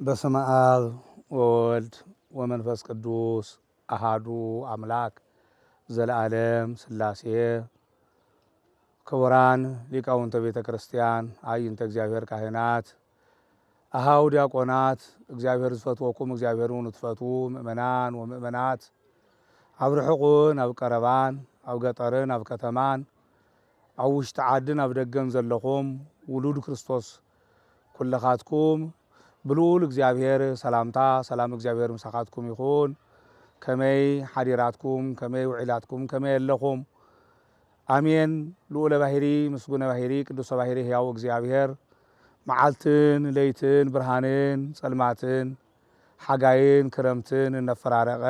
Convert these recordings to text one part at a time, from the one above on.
በስመ አብ ወወልድ ወመንፈስ ቅዱስ አሃዱ አምላክ ዘለዓለም ሥላሴ። ክቡራን ሊቃውንተ ቤተ ክርስቲያን፣ አይንተ እግዚአብሔር ካህናት፣ አሃው ዲያቆናት፣ እግዚአብሔር ዝፈትወኩም እግዚአብሔርን ትፈቱ ምእመናን ወምእመናት ኣብ ርሑቕን ኣብ ቀረባን ኣብ ገጠርን ኣብ ከተማን ኣብ ውሽጢ ዓድን ኣብ ደገን ዘለኹም ውሉድ ክርስቶስ ኩለኻትኩም ብልዑል እግዚአብሔር ሰላምታ ሰላም እግዚአብሔር ምሳኻትኩም ይኹን። ከመይ ሓዲራትኩም ከመይ ውዒላትኩም ከመይ ኣለኹም? አሜን። ልዑለ ባሕሪ ምስጉነ ባሕሪ ቅዱሰ ባሕሪ ሕያው እግዚአብሔር መዓልትን ለይትን ብርሃንን ጸልማትን ሓጋይን ክረምትን እነፈራረቀ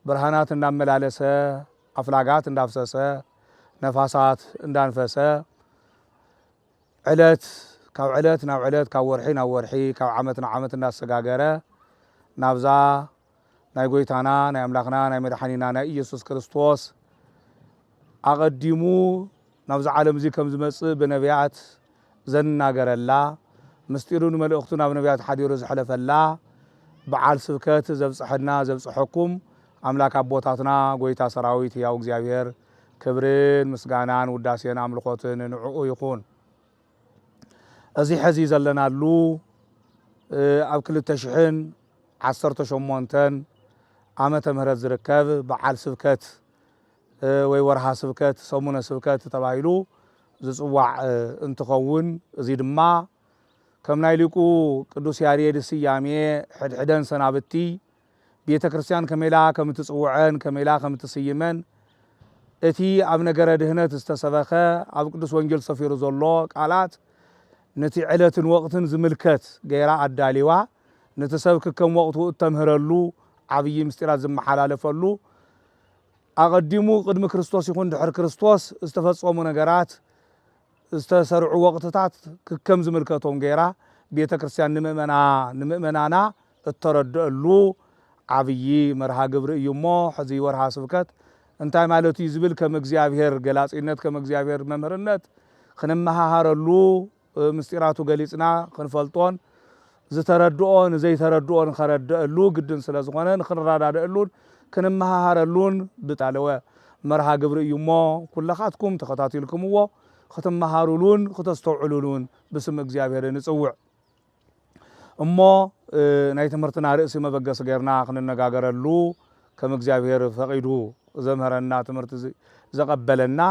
ብርሃናት እንዳመላለሰ አፍላጋት እንዳፍሰሰ ነፋሳት እንዳንፈሰ ዕለት ካብ ዕለት ናብ ዕለት ካብ ወርሒ ናብ ወርሒ ካብ ዓመት ናብ ዓመት እንዳሰጋገረ ናብዛ ናይ ጎይታና ናይ ኣምላኽና ናይ መድሓኒና ናይ ኢየሱስ ክርስቶስ ኣቐዲሙ ናብዚ ዓለም እዚ ከም ዝመጽእ ብነቢያት ዘናገረላ ምስጢሩን መልእኽቱ ናብ ነቢያት ሓዲሩ ዝሕለፈላ በዓል ስብከት ዘብጽሐና ዘብጽሐኩም ኣምላክ ኣቦታትና ጎይታ ሰራዊት ሕያው እግዚአብሔር ክብርን ምስጋናን ውዳሴን ኣምልኾትን ንዕኡ ይኹን። እዚ ሕዚ ዘለናሉ ኣብ 2018 ዓመተ ምህረት ዝርከብ በዓል ስብከት ወይ ወርሃ ስብከት ሰሙነ ስብከት ተባሂሉ ዝጽዋዕ እንትኸውን እዚ ድማ ከም ናይ ሊቁ ቅዱስ ያሬድ ስያሜ ሕድሕደን ሰናብቲ ቤተ ክርስቲያን ከመይላ ከም ትጽውዐን ከመይላ ከም ትስይመን እቲ ኣብ ነገረ ድህነት ዝተሰበኸ ኣብ ቅዱስ ወንጌል ሰፊሩ ዘሎ ቃላት ነቲ ዕለትን ወቅትን ዝምልከት ገይራ ኣዳሊዋ ነቲ ሰብ ክከም ወቅቱ እተምህረሉ ዓብይ ምስጢራት ዝመሓላለፈሉ ኣቐዲሙ ቅድሚ ክርስቶስ ይኹን ድሕሪ ክርስቶስ ዝተፈጸሙ ነገራት ዝተሰርዑ ወቅትታት ክከም ዝምልከቶም ገይራ ቤተ ክርስቲያን ንምእመናና እተረድአሉ ዓብይ መርሃ ግብሪ እዩ እሞ ሕዚ ወርሃ ስብከት እንታይ ማለት እዩ ዝብል ከም እግዚአብሔር ገላጺነት ከም እግዚአብሔር መምህርነት ክንመሃሃረሉ ምስጢራቱ ገሊጽና ክንፈልጦን ዝተረድኦን ዘይተረድኦን ከረድአሉ ግድን ስለ ዝኾነ ንኽንራዳድአሉን ክንመሃሃረሉን ብጣለወ መርሃ ግብሪ እዩ እሞ ኩለኻትኩም ተኸታቲልኩምዎ ክትመሃሩሉን ክተስተውዕሉሉን ብስም እግዚአብሔር ንጽውዕ እሞ ናይ ትምህርትና ርእሲ መበገሲ ገይርና ክንነጋገረሉ ከም እግዚአብሔር ፈቂዱ ዘምህረና ትምህርቲ ዘቀበለና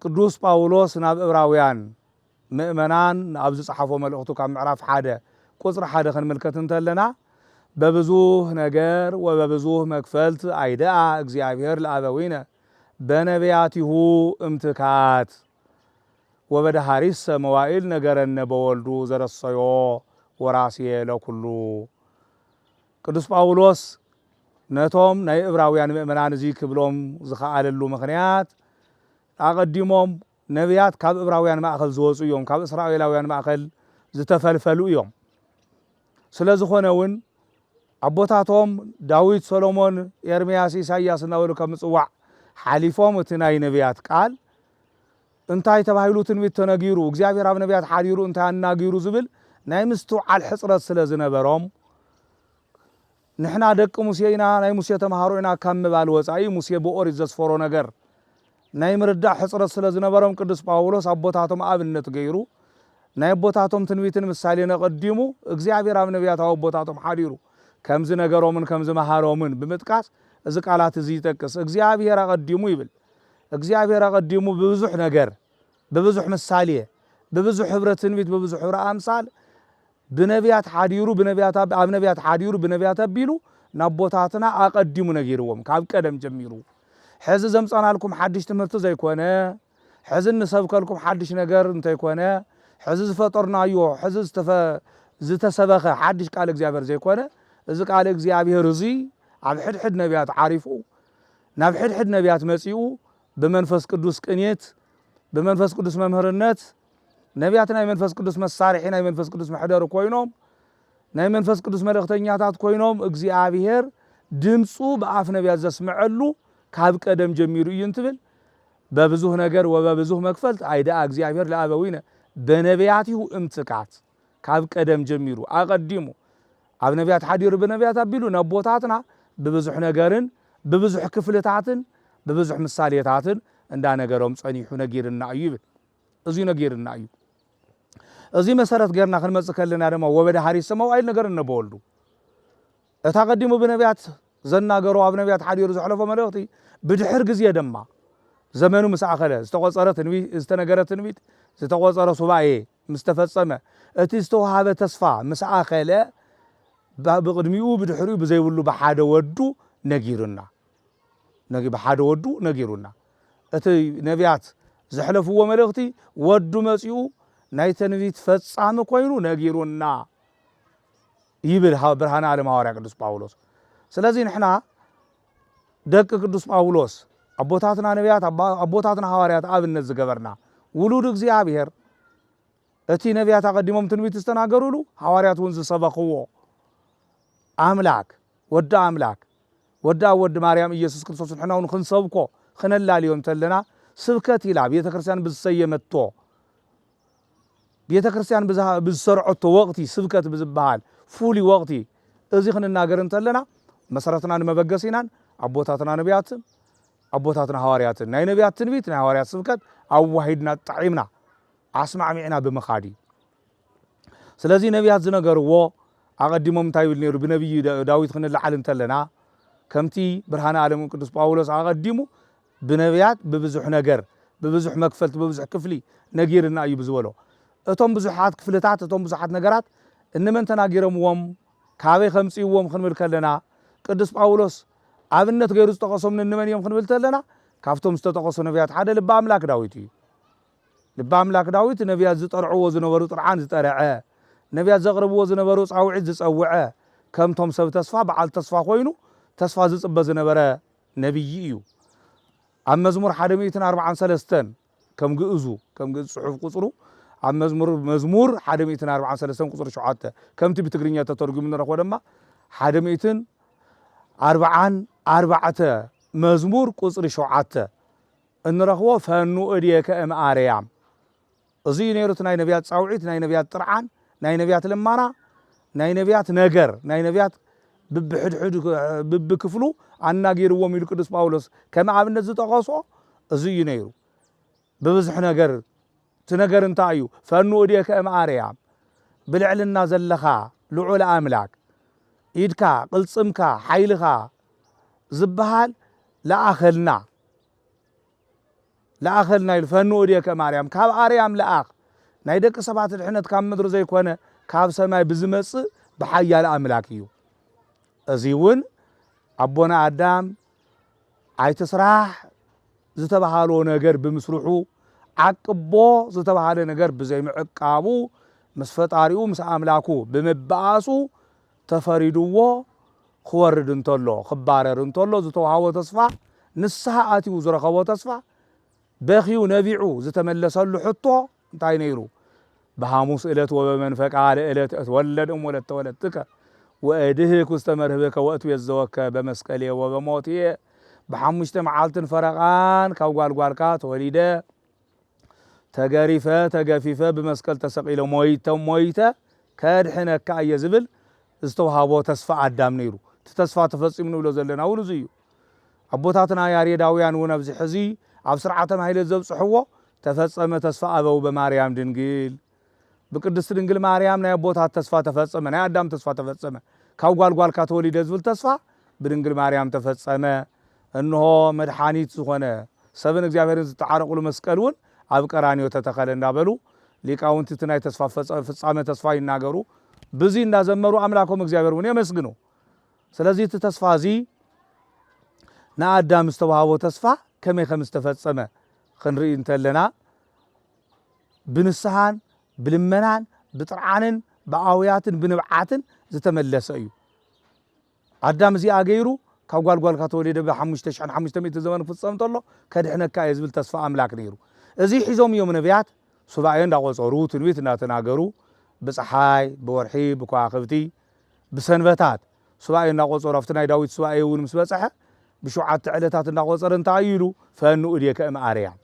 ቅዱስ ጳውሎስ ናብ ዕብራውያን ምእመናን ኣብ ዝጸሓፎ መልእኽቱ ካብ ምዕራፍ 1 ቁጽሪ 1 ክንምልከት እንተለና በብዙህ ነገር ወበብዙህ መክፈልት አይደአ እግዚአብሔር ለአበዊነ በነቢያቲሁ እምትካት ወበደሃሪሰ መዋኢል ነገረነ በወልዱ ዘረሰዮ ወራስየ ለኩሉ። ቅዱስ ጳውሎስ ነቶም ናይ ዕብራውያን ምእመናን እዚ ክብሎም ዝኸኣለሉ ምኽንያት ኣቐዲሞም ነቢያት ካብ ዕብራውያን ማእኸል ዝወፁ እዮም፣ ካብ እስራኤላውያን ማእኸል ዝተፈልፈሉ እዮም። ስለ ዝኾነ እውን ኣቦታቶም ዳዊት፣ ሰሎሞን፣ ኤርምያስ፣ ኢሳይያስ እናበሉ ከም ምጽዋዕ ሓሊፎም እቲ ናይ ነቢያት ቃል እንታይ ተባሂሉ ትንቢት ተነጊሩ እግዚአብሔር ኣብ ነቢያት ሓዲሩ እንታይ ኣናጊሩ ዝብል ናይ ምስትውዓል ሕፅረት ስለ ዝነበሮም ንሕና ደቂ ሙሴ ኢና ናይ ሙሴ ተምሃሮ ኢና ካብ ምባል ወፃኢ ሙሴ ብኦሪት ዘስፈሮ ነገር ናይ ምርዳእ ሕፅረት ስለ ዝነበሮም ቅዱስ ጳውሎስ ኣቦታቶም ኣብነት ገይሩ ናይ ኣቦታቶም ትንቢትን ምሳሌ ነቐዲሙ እግዚአብሔር ኣብ ነቢያት ኣብ ኣቦታቶም ሓዲሩ ከምዚ ነገሮምን ከምዚ መሃሮምን ብምጥቃስ እዚ ቃላት እዚ ይጠቅስ። እግዚአብሔር ኣቐዲሙ ይብል። እግዚአብሔር ኣቐዲሙ ብብዙሕ ነገር ብብዙሕ ምሳሌ ብብዙሕ ሕብረ ትንቢት ብብዙሕ ሕብረ ኣምሳል ብነቢያት ሓዲሩ ኣብ ነቢያት ሓዲሩ ብነቢያት ኣቢሉ ናቦታትና ኣቐዲሙ ነጊርዎም ካብ ቀደም ጀሚሩ። ሕዚ ዘምፀናልኩም ሓድሽ ትምህርቲ ዘይኮነ ሕዚ ንሰብከልኩም ሓድሽ ነገር እንተይኮነ ሕዚ ዝፈጠርናዮ ሕዚ ዝተሰበኸ ሓድሽ ቃል እግዚአብሔር ዘይኮነ እዚ ቃል እግዚአብሔር እዚ ኣብ ሕድሕድ ነቢያት ዓሪፉ ናብ ሕድሕድ ነቢያት መጺኡ ብመንፈስ ቅዱስ ቅኔት ብመንፈስ ቅዱስ መምህርነት ነቢያት ናይ መንፈስ ቅዱስ መሳርሒ ናይ መንፈስ ቅዱስ መሕደሪ ኮይኖም ናይ መንፈስ ቅዱስ መልእኽተኛታት ኮይኖም እግዚአብሔር ድምፁ ብኣፍ ነቢያት ዘስምዐሉ ካብ ቀደም ጀሚሩ እዩ እንትብል በብዙህ ነገር ወበብዙህ መክፈልት አይደአ እግዚአብሔር ለአበዊነ በነቢያቲሁ እምትካት ካብ ቀደም ጀሚሩ ኣቀዲሙ ኣብ ነቢያት ሓዲሩ ብነቢያት ኣቢሉ ነቦታትና ብብዙሕ ነገርን ብብዙሕ ክፍልታትን ብብዙሕ ምሳሌታትን እንዳነገሮም ጸኒሑ ነጊርና እዩ ይብል እዚ ነጊርና እዩ እዚ መሰረት ገርና ክንመጽእ ከለና ደሞ ወበደ ሐሪስ ሰማው አይል ነገር እንበወልዱ እታ ቀዲሙ ብነቢያት ዘናገሩ ኣብ ነቢያት ሓዲሩ ዘሕለፎ መልእኽቲ ብድሕር ግዜ ደማ ዘመኑ ምስኣኸለ ዝተቆጸረ ትንቢት ዝተነገረ ትንቢት ዝተቆጸረ ሱባኤ ምስተፈጸመ እቲ ዝተወሃበ ተስፋ ምስኣኸለ ብቅድሚኡ ብድሕሪኡ ብዘይብሉ በሓደ ወዱ ነጊሩና በሓደ ወዱ ነጊሩና እቲ ነቢያት ዘሕለፍዎ መልእኽቲ ወዱ መጺኡ ናይ ትንቢት ፈጻሚ ኮይኑ ነጊሩና ይብል ብርሃነ ዓለም ሐዋርያ ቅዱስ ጳውሎስ ስለዚህ ንሕና ደቂ ቅዱስ ጳውሎስ አቦታትና ነቢያት አቦታትና ሐዋርያት ኣብነት ዝገበርና ውሉድ እግዚአብሔር እቲ ነቢያት አቀዲሞም ትንቢት ዝተናገሩሉ ሐዋርያት እውን ዝሰበኽዎ አምላክ ወዳ ወድ ማርያም ኢየሱስ ክርስቶስ ንሕና እውን ክንሰብኮ ክነላልዮም ተለና ስብከት ኢላ ቤተ ክርስቲያን ብዝሰየመቶ ቤተ ክርስቲያን ብዝሰርዖቶ ወቅቲ ስብከት ብዝበሃል ፉሊ ወቅቲ እዚ ክንናገር እንተለና መሰረትና ንመበገሲናን አቦታትና ነቢያትን አቦታትና ሐዋርያትን ናይ ነቢያት ትንቢት ናይ ሐዋርያት ስብከት አዋሂድና ጣዒምና አስማዕሚዕና ብምኻዲ ስለዚህ ነቢያት ዝነገርዎ አቀዲሞም እንታይ ይብል ነይሩ ብነቢይ ዳዊት ክንላዓል እንተለና ከምቲ ብርሃነ ዓለም ቅዱስ ጳውሎስ አቀዲሙ ብነቢያት ብብዙሕ ነገር ብብዙሕ መክፈልት ብብዙሕ ክፍሊ ነጊርና እዩ ብዝበሎ እቶም ብዙሓት ክፍልታት እቶም ብዙሓት ነገራት እንመን ተናጊሮምዎም ካበይ ከምጽይዎም ክንብል ከለና ቅዱስ ጳውሎስ ኣብነት ገይሩ ዝተቐሶም እንመን እዮም ክንብል ተለና ካብቶም ዝተጠቐሱ ነቢያት ሓደ ልበ ኣምላክ ዳዊት እዩ ልበ ኣምላክ ዳዊት ነቢያት ዝጠርዕዎ ዝነበሩ ጥርዓን ዝጠርዐ ነቢያት ዘቕርብዎ ዝነበሩ ጻውዒት ዝጸውዐ ከምቶም ሰብ ተስፋ በዓል ተስፋ ኮይኑ ተስፋ ዝጽበ ዝነበረ ነቢይ እዩ ኣብ መዝሙር 143 ከም ግእዙ ጽሑፍ ቁጽሩ ኣብ መዝሙር 143 ቁጽሪ 7 ከምቲ ብትግርኛ ተተርጉሙ ንረኽቦ ድማ 144 መዝሙር ቁጽሪ 7 እንረኽቦ ፈኑ እድየከ እምአርያም እዚ ነይሩት ናይ ነቢያት ጻውዒት ናይ ነቢያት ጥርዓን ናይ ነቢያት ልማና ናይ ነቢያት ነገር ናይ ነቢያት ብብክፍሉ ኣናጊርዎም ኢሉ ቅዱስ ጳውሎስ ከም ኣብነት ዝጠቐሶ እዚ እዩ ነይሩ ብብዙሕ ነገር እቲ ነገር እንታይ እዩ ፈኑ እድየከ እምአርያም ብልዕልና ዘለኻ ልዑል ኣምላክ ኢድካ ቅልጽምካ ሓይልኻ ዝበሃል ለኣኸልና ኢሉ ፈኑ እድየከ እምአርያም ካብ ኣርያም ለኣኽ ናይ ደቂ ሰባት ድሕነት ካብ ምድሪ ዘይኮነ ካብ ሰማይ ብዝመጽእ ብሓያል ኣምላክ እዩ እዚ እውን ኣቦና ኣዳም ኣይትስራሕ ዝተባሃልዎ ነገር ብምስርሑ ዓቅቦ ዝተባሃለ ነገር ብዘይምዕቃቡ ምስ ፈጣሪኡ ምስ ኣምላኩ ብምባኣሱ ተፈሪድዎ ክወርድ እንተሎ ክባረር እንተሎ ዝተዋሃቦ ተስፋ ንስሓ ኣትዩ ዝረኸቦ ተስፋ በኺዩ ነቢዑ ዝተመለሰሉ ሕቶ እንታይ ነይሩ በሐሙስ ዕለት ወበመንፈቃ ለዕለት እትወለድ እምወለድ ተወለድትከ ወእድህክ ውስተ መርህብከ ወእትቤ ዘወከ በመስቀልየ ወበሞትየ በሐሙሽተ መዓልትን ፈረቓን ካብ ጓልጓልካ ተወሊደ ተገሪፈ ተገፊፈ ብመስቀል ተሰቂለ ሞይተ ከድሕነካ እየ ዝብል ዝተዋሃቦ ተስፋ ኣዳም ነይሩ እቲ ተስፋ ተፈጺሙ ንብሎ ዘለና እውን እዚ እዩ ኣቦታትና ያሬዳውያን እውን ኣብዚ ሕዚ ኣብ ስርዓተ ማሕሌት ዘብጽሕዎ ተፈጸመ ተስፋ ኣበው በማርያም ድንግል بقدست ድንግል ማርያም ናይ አቦታት ተስፋ ተፈጸመ ናይ አዳም ተስፋ ተፈጸመ ካብ ጓልጓልካ ተወሊደ ዝብል ተስፋ ብድንግል ማርያም ተፈጸመ እንሆ መድኃኒት ዝኾነ ሰብን እግዚአብሔርን ዝተዓረቁሉ መስቀሉን ኣብ ቀራንዮ ተተኸለ እንዳበሉ ሊቃውንቲ እቲ ናይ ተስፋ ፍጻመ ተስፋ ይናገሩ ብዙ እንዳዘመሩ አምላኮም እግዚአብሔርን የመስግኑ ስለዚህ እቲ ተስፋ እዚ ንአዳም ዝተዋሃቦ ተስፋ ከመይ ከም ዝተፈጸመ ክንርኢ እንተለና ብንስሐን ብልመናን ብጥርዓንን በአውያትን ብንብዓትን ዝተመለሰ እዩ አዳም እዚ አገይሩ ካብ ጓልጓልካ ተወሊደ በ5500 ዘመን ፍጸም ተሎ ከድሕነካ ዝብል ተስፋ አምላክ ነይሩ እዚ ሒዞም እዮም ነቢያት ሱባኤ እንዳቆጸሩ ትንቢት እንዳተናገሩ በፀሓይ በወርሒ በከዋክብቲ በሰንበታት ሱባኤ እንዳቆጸሩ after ናይ ዳዊት ሱባኤ እውን ምስ በፀሐ ብሸውዓተ ዕለታት እንዳቆጸረ እንታይ ኢሉ ፈኑ እድየከ እምአርያም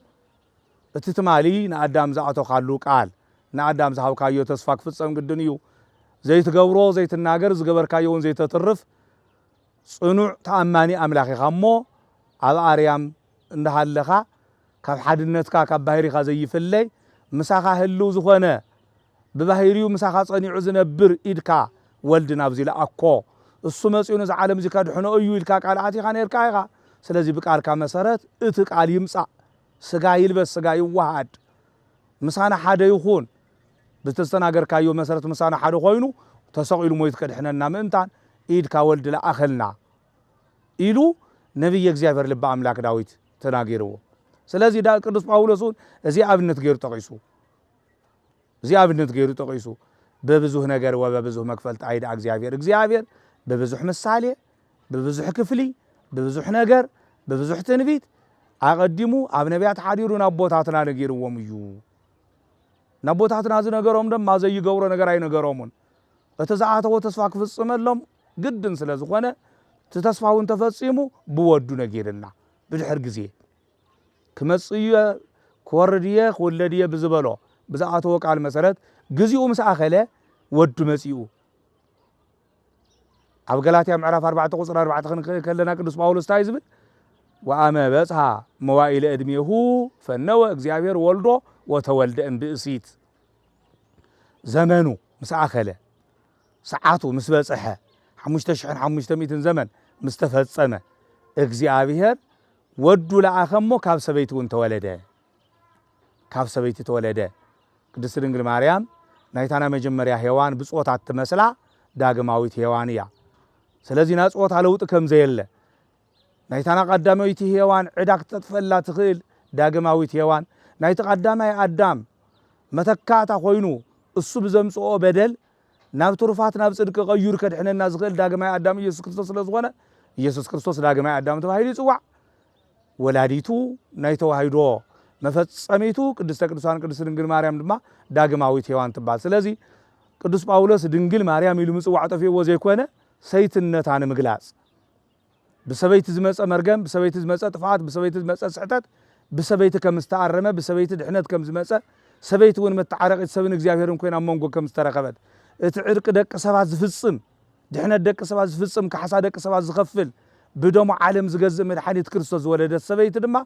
እቲ ትማሊ ንአዳም ዝኣተው ካሉ ቃል ንኣዳም ዝሃብካዮ ተስፋ ክፍጸም ግድን እዩ ዘይትገብሮ ዘይትናገር ዝገበርካዮን ዘይተትርፍ ጽኑዕ ተኣማኒ ኣምላኽ ኢኻ እሞ ኣብ ኣርያም እንዳሃለኻ ካብ ሓድነትካ ካብ ባህሪኻ ዘይፍለይ ምሳኻ ህልው ዝኾነ ብባህሪኡ ምሳኻ ጸኒዑ ዝነብር ኢድካ ወልድ ናብዚ ለኣኮ እሱ መጺኡ ነዚ ዓለም እዚ ከድሕኖ እዩ ኢልካ ቃል ኣቲኻ ነርካ ኢኻ ስለዚ ብቃልካ መሰረት እቲ ቃል ይምጻእ ስጋ ይልበስ ስጋ ይዋሃድ ምሳና ሓደ ይኹን ብተስተናገርካዮ መሰረት ምሳና ሓደ ኮይኑ ተሰቂሉ ሞይት ከድሕነና ምእንታን ኢድካ ወልድ ለኣኸልና ኢሉ ነቢይ እግዚአብሔር ልበ ኣምላክ ዳዊት ተናጊርዎ ስለዚ ቅዱስ ጳውሎስ እዚ ኣብነት ገይሩ ጠቂሱ በብዙህ ነገር ወበብዙህ መክፈልት አይዳ እግዚአብሔር በብዙህ ምሳሌ በብዙህ ክፍሊ በብዙህ ነገር በብዙህ ትንቢት አቀዲሙ ኣብ ነቢያት ሓዲሩ ናቦታትና ነጊርዎም እዩ ናቦታትና ዝነገሮም ደማ ዘይገብሮ ነገር ኣይነገሮምን እቲ ዝኣተዎ ተስፋ ክፍጽመሎም ግድን ስለ ዝኾነ እቲ ተስፋውን ተፈጺሙ ብወዱ ነጊርና ብድሕር ግዜ ክመጽየ ክወርድየ ክወለድየ ብዝበሎ ብዝኣተዎ ቃል መሰረት ግዚኡ ምስ ኣኸለ ወዱ መጺኡ ኣብ ገላትያ ምዕራፍ 4 ቁጽር 4 ከለና ቅዱስ ጳውሎስ ታይ ዝብል ወአመ በጽሐ መዋኢለ ዕድሜሁ ፈነወ እግዚአብሔር ወልዶ ወተወልደ እምብእሲት ዘመኑ ምስ ኣኸለ ሰዓቱ ምስ በጽሐ 5500 ዘመን ምስ ተፈጸመ እግዚአብሔር ወዱ ለኣኸሞ ካብ ሰበይቲ እውን ተወለደ ቅድስት ድንግል ማርያም ናይታና መጀመርያ ሔዋን ብጾታት ትመስላ ዳግማዊት ሔዋን እያ ስለዚ ናጾታ ለውጥ ከም ዘየለ ናይታና ቀዳማዊት ሔዋን ዕዳ ክትጠጥፈላ ትኽእል ዳግማዊት ሔዋን ናይቲ ቀዳማይ ኣዳም መተካእታ ኮይኑ እሱ ብዘምጽኦ በደል ናብ ትሩፋት ናብ ጽድቂ ቀይሩ ከድሕነና ዝኽእል ዳግማይ ኣዳም ኢየሱስ ክርስቶስ ስለ ዝኾነ ኢየሱስ ክርስቶስ ዳግማይ ኣዳም ተባሂሉ ይጽዋዕ ወላዲቱ ናይ ተዋሂዶ መፈጸሚቱ ቅድስተ ቅዱሳን ቅድስት ድንግል ማርያም ድማ ዳግማዊት ሔዋን ትባል ስለዚ ቅዱስ ጳውሎስ ድንግል ማርያም ኢሉ ምጽዋዕ ጠፊዎ ዘይኮነ ሰይትነታ ንምግላጽ ብሰበይቲ ዝመጸ መርገም ብሰበይቲ ዝመጸ ጥፋት ብሰበይቲ ዝመጸ ስሕተት ብሰበይቲ ከም ዝተኣረመ ብሰበይቲ ድሕነት ከም ዝመጸ ሰበይቲ እውን መተዓረቂት ሰብን እግዚአብሔርን ኮይና መንጎ ከም ዝተረኸበት እቲ ዕርቂ ደቂ ሰባት ዝፍጽም ድሕነት ደቂ ሰባት ዝፍጽም ካሕሳ ደቂ ሰባት ዝኸፍል ብደሞ ዓለም ዝገዝእ መድሓኒት ክርስቶስ ዝወለደት ሰበይቲ ድማ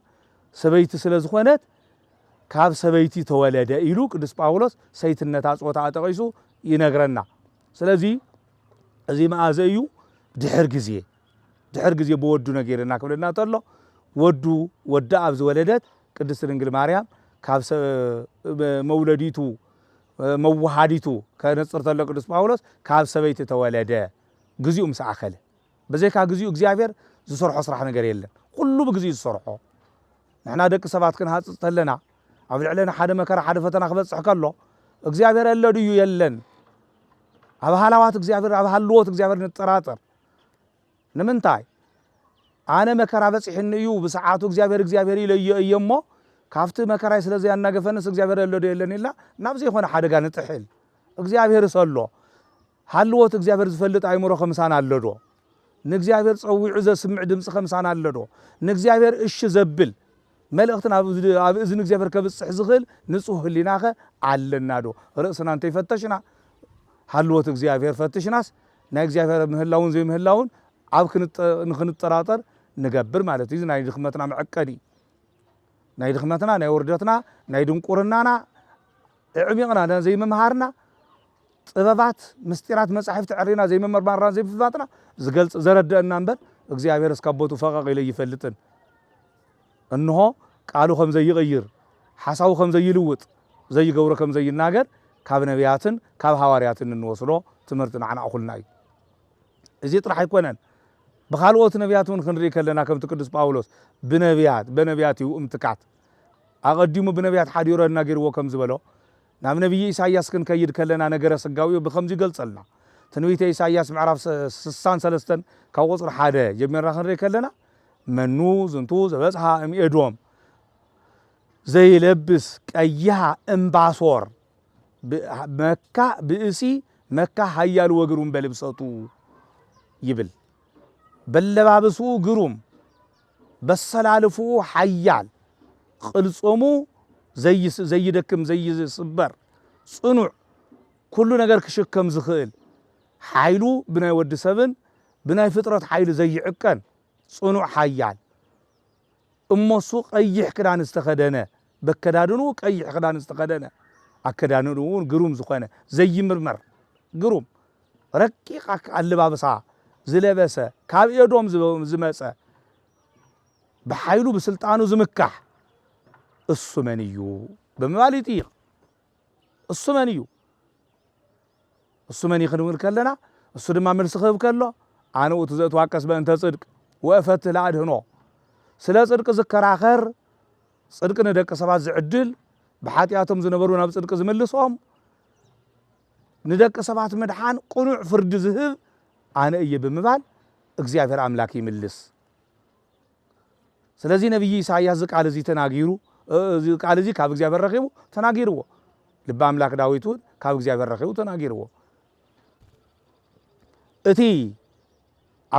ሰበይቲ ስለ ዝኾነት ካብ ሰበይቲ ተወለደ ኢሉ ቅዱስ ጳውሎስ ሰይትነታ ጾታ ጠቂሱ ይነግረና ስለዚ እዚ መዓዘ እዩ ድሕር ግዜ ብወዱ ነጊርና ክብለና ተሎ ወዱ ወዳ ኣብ ዝወለደት ቅድስት ድንግል ማርያም ካብ መውለዲቱ መዋሃዲቱ ከነጽር ተሎ ቅዱስ ጳውሎስ ካብ ሰበይቲ ተወለደ ግዚኡ ምስ ኣኸለ በዘይካ ግዚኡ እግዚአብሔር ዝሰርሖ ስራሕ ነገር የለን ኩሉ ብግዚኡ ዝሰርሖ ንሕና ደቂ ሰባት ክንሃፅፅ ተለና ኣብ ልዕለና ሓደ መከራ ሓደ ፈተና ክበጽሕ ከሎ እግዚአብሔር ኣሎ ድዩ የለን ኣብ ሃላዋት እግዚአብሔር ኣብ ሃልዎት እግዚአብሔር ንጠራጠር ንምንታይ ኣነ መከራ በጽሕኒ እዩ ብሰዓቱ እግዚአብሔር ይለየ እየሞ ካፍቲ መከራይ ስለዚ ያናገፈንስ እግዚአብሔር ኣሎ ድዩ የለን ኢላ ናብዚ ይኾነ ሓደጋ ንጥሕል እግዚአብሔር ሰሎ ሃልዎት እግዚአብሔር ዝፈልጥ ኣይምሮ ከምሳና ኣለዶ ንእግዚአብሔር ጸዊዑ ዘስምዕ ድምፂ ከምሳና ኣለዶ ንእግዚአብሔር እሺ ዘብል መልእኽትን ኣብ እዝኒ እግዚአብሔር ከብጽሕ ዝኽእል ንጹህ ህሊናኸ ኣለናዶ ርእስና እንተይፈተሽና ሃልዎት እግዚአብሔር ፈትሽናስ ናይ እግዚአብሔር ምህላውን ዘይምህላውን ኣብ ንኽንጠራጠር ንገብር ማለት እዩ ናይ ድኽመትና መዐቀዲ ናይ ድኽመትና ናይ ውርደትና ናይ ድንቁርናና ዕሚቕና ዘይምምሃርና ጥበባት ምስጢራት መጻሕፍቲ ዕሪና ዘይምምርማርና ዘይፍልጣጥና ዝገልጽ ዘረድአና እምበር እግዚአብሔር እስካብ ቦቱ ፈቐቕ ኢለ ይፈልጥን እንሆ ቃሉ ከም ዘይቀይር ሓሳቡ ከም ዘይልውጥ ዘይገብሮ ከም ዘይናገር ካብ ነቢያትን ካብ ሐዋርያትን እንወስዶ ትምህርቲ ንዓና እኹልና እዩ እዚ ጥራሕ ኣይኮነን ብኻልኦት ነቢያት እውን ክንርኢ ከለና ከምቲ ቅዱስ ጳውሎስ በነቢያት እዩ እምትካት ኣቐዲሙ ብነቢያት ሓዲሮ እናገርዎ ከም ዝበሎ ናብ ነቢይ ኢሳይያስ ክንከይድ ከለና ነገረ ስጋዊ ብከምዚ ይገልጸልና ትንቢተ ኢሳይያስ ምዕራፍ 63 ካብ ቁጽሪ 1 ጀሚርና ክንርኢ ከለና መኑ ዝንቱ ዘበጽሐ እምኤዶም ዘይለብስ ቀይሃ እምባሶር መካ ብእሲ መካ ሃያሉ ወግሩም በልብሰቱ ይብል በለባብሱ ግሩም በሰላልፉ ሓያል ቅልጾሙ ዘይደክም ዘይስበር صنوع كل نجار كشكم زخيل حيلو بناي ود سبن بناي فترة حيل زي عكان صنوع حيال سوق أيح كدان استخدنا بكدانو أيح كدان استخدنا أكدانو قروم زخانة زي مرمر قروم ركيق على بابسا زلبسة كاب يدوم زمسة بحيلو بسلطانو زمكح السمنيو بمواليتي السمني خدمل كلنا السود ما مرسخب كله أنا وتزت واقس بأنت صدق وقفت لعد هنا سلا صدق ذكر آخر صدق ندك سبعة زعدل بحاتياتهم زنبرون بصدق زملصهم ندك سبعة مدحان قنوع فرد ذهب أنا إيه بمبال እግዚአብሔር አምላክ ይመልስ ስለዚህ ነብይ ኢሳይያስ ቃል እዚ ተናገሩ ቃል እዚ ካብ እግዚአብሔር ረኺቡ ተናገሩዎ ልብ አምላክ ዳዊት ካብ እግዚአብሔር ረኺቡ ተናገሩዎ እቲ